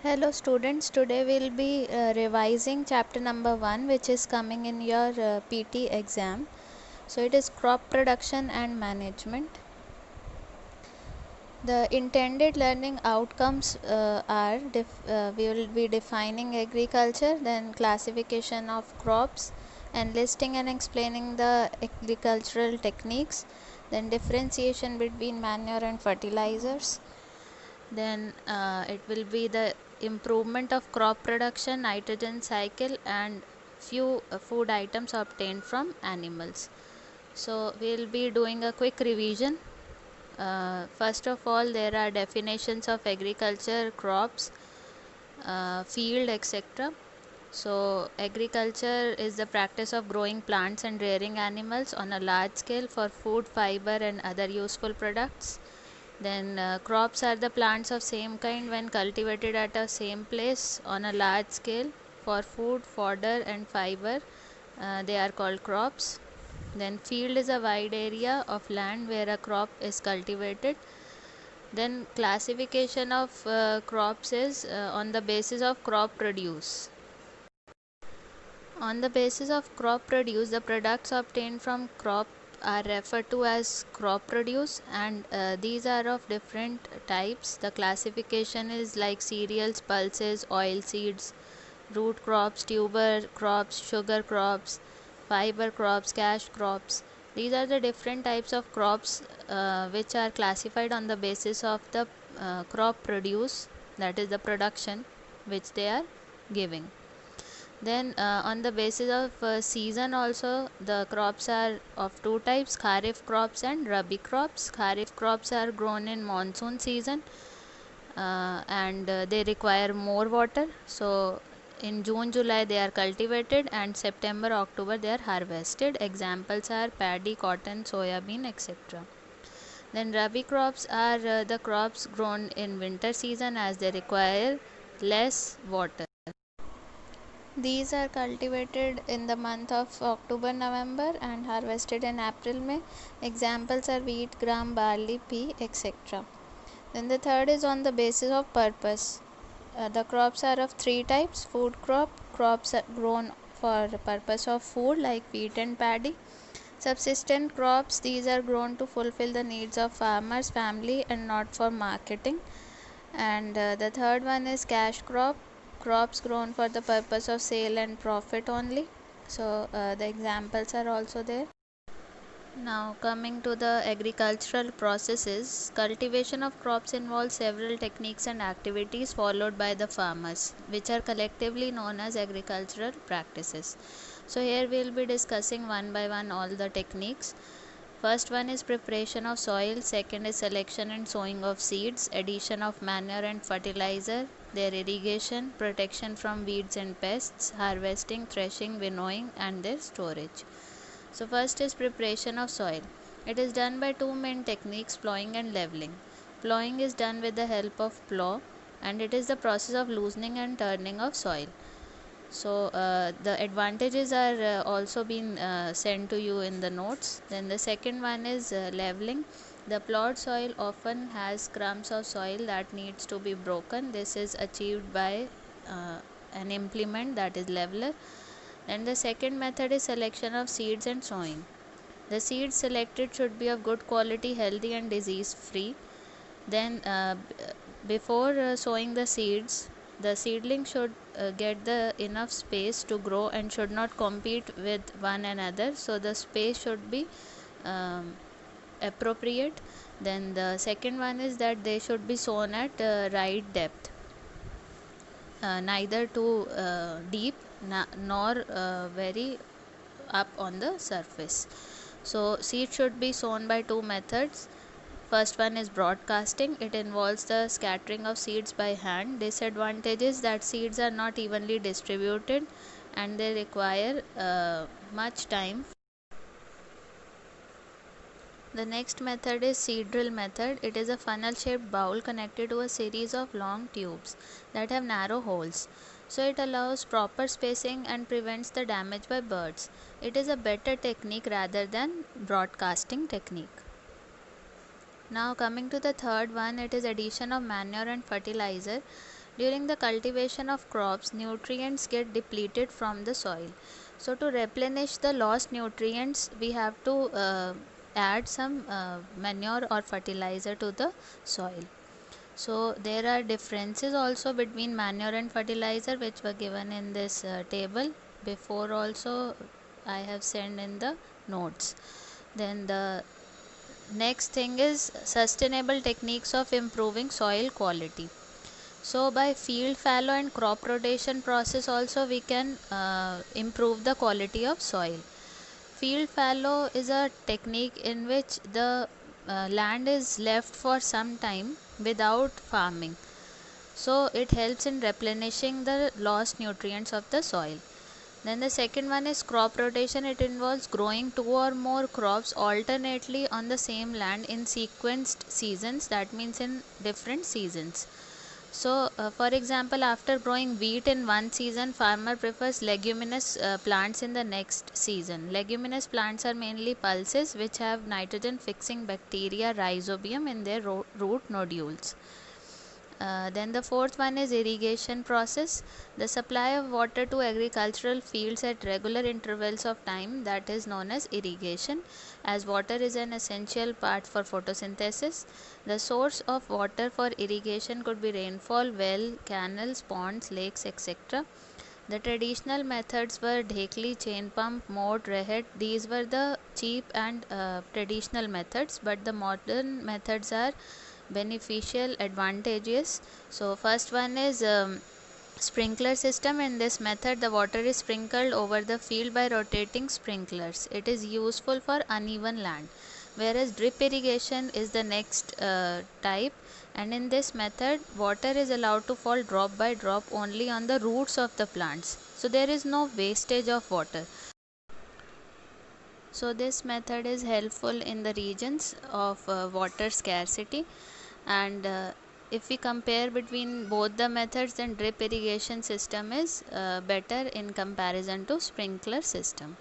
Hello students, today we'll be revising chapter number 1 which is coming in your PT exam. So it is crop production and management. The intended learning outcomes are we will be defining agriculture, then classification of crops, and listing and explaining the agricultural techniques, then differentiation between manure and fertilizers. Then it will be the improvement of crop production, nitrogen cycle, and few food items obtained from animals. So we'll be doing a quick revision. First of all, there are definitions of agriculture, crops, field, etc. So agriculture is the practice of growing plants and rearing animals on a large scale for food, fiber, and other useful products. Then crops are the plants of same kind when cultivated at a same place on a large scale for food, fodder, and fiber. They are called crops. Then field is a wide area of land where a crop is cultivated. Then classification of crops is on the basis of crop produce. On the basis of crop produce, the products obtained from crop are referred to as crop produce, and these are of different types. The classification is like cereals, pulses, oil seeds, root crops, tuber crops, sugar crops, fiber crops, cash crops. These are the different types of crops which are classified on the basis of the crop produce, that is the production which they are giving. Then on the basis of season also, the crops are of two types, kharif crops and rabi crops. Kharif crops are grown in monsoon season and they require more water. So in June, July they are cultivated, and September, October they are harvested. Examples are paddy, cotton, soya bean, etc. Then rabi crops are the crops grown in winter season as they require less water. These are cultivated in the month of October, November and harvested in April, May. Examples are wheat, gram, barley, pea, etc. Then the third is on the basis of purpose. The crops are of three types. Food crops are grown for the purpose of food like wheat and paddy. Subsistent crops, these are grown to fulfill the needs of farmers, family, and not for marketing. And the third one is cash crops grown for the purpose of sale and profit only. So the examples are also there. Now coming to the agricultural processes, cultivation of crops involves several techniques and activities followed by the farmers, which are collectively known as agricultural practices. So here we will be discussing one by one all the techniques. First one is preparation of soil, second is selection and sowing of seeds, addition of manure and fertilizer, their irrigation, protection from weeds and pests, harvesting, threshing, winnowing, and their storage. So first is preparation of soil. It is done by two main techniques, plowing and leveling. Plowing is done with the help of plow, and it is the process of loosening and turning of soil. So the advantages are also been sent to you in the notes. Then the second one is leveling. The plowed soil often has crumbs of soil that needs to be broken. This is achieved by an implement, that is leveler. And the second method is selection of seeds and sowing. The seeds selected should be of good quality, healthy and disease free. Then before sowing the seeds, the seedling should get the enough space to grow and should not compete with one another. So the space should be appropriate. Then the second one is that they should be sown at right depth, neither too deep nor very up on the surface. So seed should be sown by two methods. First one is broadcasting. It involves the scattering of seeds by hand. Disadvantage is that seeds are not evenly distributed and they require much time. The next method is seed drill method. It is a funnel shaped bowl connected to a series of long tubes that have narrow holes. So it allows proper spacing and prevents the damage by birds. It is a better technique rather than broadcasting technique. Now coming to the third one, it is addition of manure and fertilizer. During the cultivation of crops, nutrients get depleted from the soil. So to replenish the lost nutrients, we have to add some manure or fertilizer to the soil. So there are differences also between manure and fertilizer, which were given in this table before. Also I have sent in the notes. Then the next thing is sustainable techniques of improving soil quality. So by field fallow and crop rotation process also we can improve the quality of soil. Field fallow is a technique in which the land is left for some time without farming. So it helps in replenishing the lost nutrients of the soil. Then the second one is crop rotation. It involves growing two or more crops alternately on the same land in sequenced seasons, that means in different seasons. So for example, after growing wheat in one season, farmer prefers leguminous plants in the next season. Leguminous plants are mainly pulses which have nitrogen fixing bacteria rhizobium in their root nodules. Then the fourth one is irrigation process. The supply of water to agricultural fields at regular intervals of time, that is known as irrigation, as water is an essential part for photosynthesis. The source of water for irrigation could be rainfall, well, canals, ponds, lakes, etc. The traditional methods were dhekli, chain pump, moat, rehet. These were the cheap and traditional methods, but the modern methods are beneficial advantages. So first one is sprinkler system. In this method the water is sprinkled over the field by rotating sprinklers. It is useful for uneven land, whereas drip irrigation is the next type, and in this method water is allowed to fall drop by drop only on the roots of the plants, so there is no wastage of water. So this method is helpful in the regions of water scarcity. And if we compare between both the methods, then drip irrigation system is better in comparison to sprinkler system.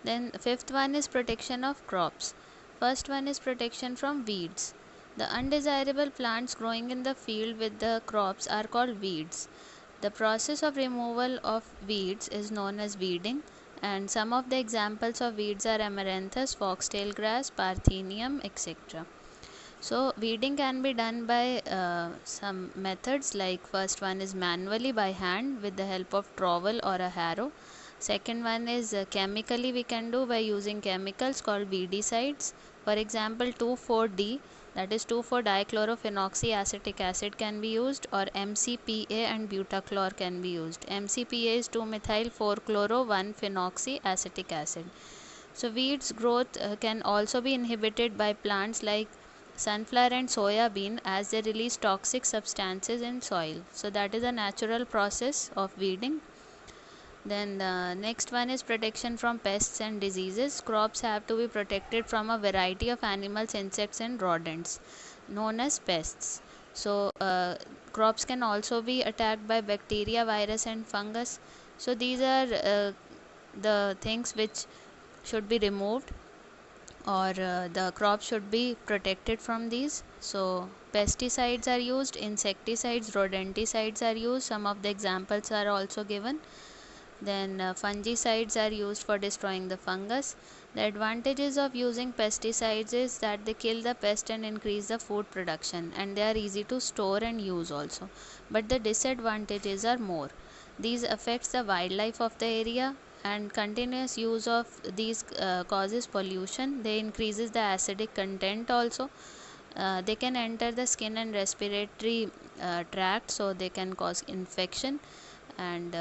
Then fifth one is protection of crops. First one is protection from weeds. The undesirable plants growing in the field with the crops are called weeds. The process of removal of weeds is known as weeding, and some of the examples of weeds are amaranthus, foxtail grass, parthenium, etc. So weeding can be done by some methods, like first one is manually by hand with the help of trowel or a harrow. Second one is chemically we can do by using chemicals called weedicides. For example, 2,4-D, that is 2,4-dichlorophenolic acid can be used, or MCPA and butachlor can be used. MCPA is 2-methyl-4-chloro-1-phenoxyacetic acid. So weeds growth can also be inhibited by plants like sunflower and soya bean, as they release toxic substances in soil. So that is a natural process of weeding. Then the next one is protection from pests and diseases. Crops have to be protected from a variety of animals, insects and rodents known as pests. So crops can also be attacked by bacteria, virus and fungus. So these are the things which should be removed, or the crop should be protected from these. So pesticides are used, insecticides, rodenticides are used. Some of the examples are also given. Then fungicides are used for destroying the fungus. The advantages of using pesticides is that they kill the pest and increase the food production, and they are easy to store and use also. But the disadvantages are more. These affects the wildlife of the area, and continuous use of these causes pollution. They increases the acidic content also. They can enter the skin and respiratory tract, so they can cause infection, and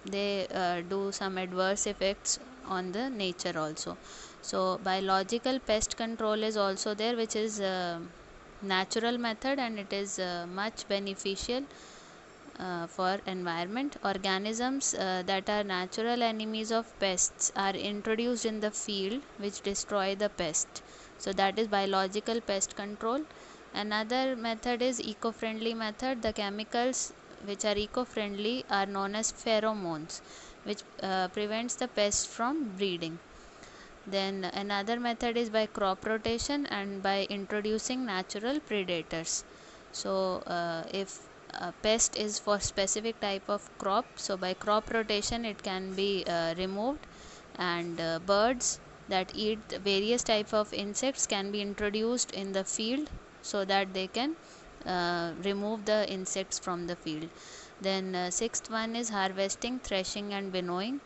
they do some adverse effects on the nature also. So biological pest control is also there, which is a natural method, and it is much beneficial for environment. Organisms that are natural enemies of pests are introduced in the field which destroy the pest. So that is biological pest control. Another method is eco-friendly method. The chemicals which are eco-friendly are known as pheromones, which prevents the pest from breeding. Then another method is by crop rotation and by introducing natural predators. So if pest is for specific type of crop, so by crop rotation it can be removed, and birds that eat various type of insects can be introduced in the field so that they can remove the insects from the field. Then sixth one is harvesting, threshing and winnowing.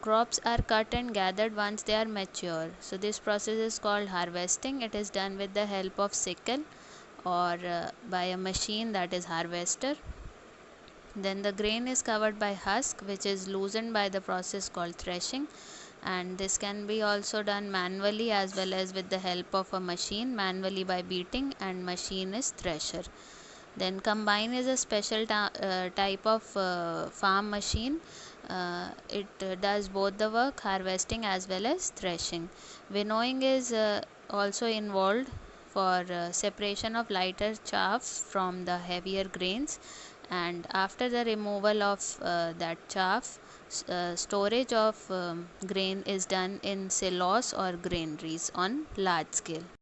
Crops are cut and gathered once they are mature, so this process is called harvesting. It is done with the help of sickle or by a machine, that is harvester. Then the grain is covered by husk, which is loosened by the process called threshing, and this can be also done manually as well as with the help of a machine, manually by beating, and machine is thresher. Then combine is a special type of farm machine. It does both the work, harvesting as well as threshing. Winnowing is also involved for separation of lighter chaff from the heavier grains, and after the removal of that chaff, storage of grain is done in silos or granaries on large scale.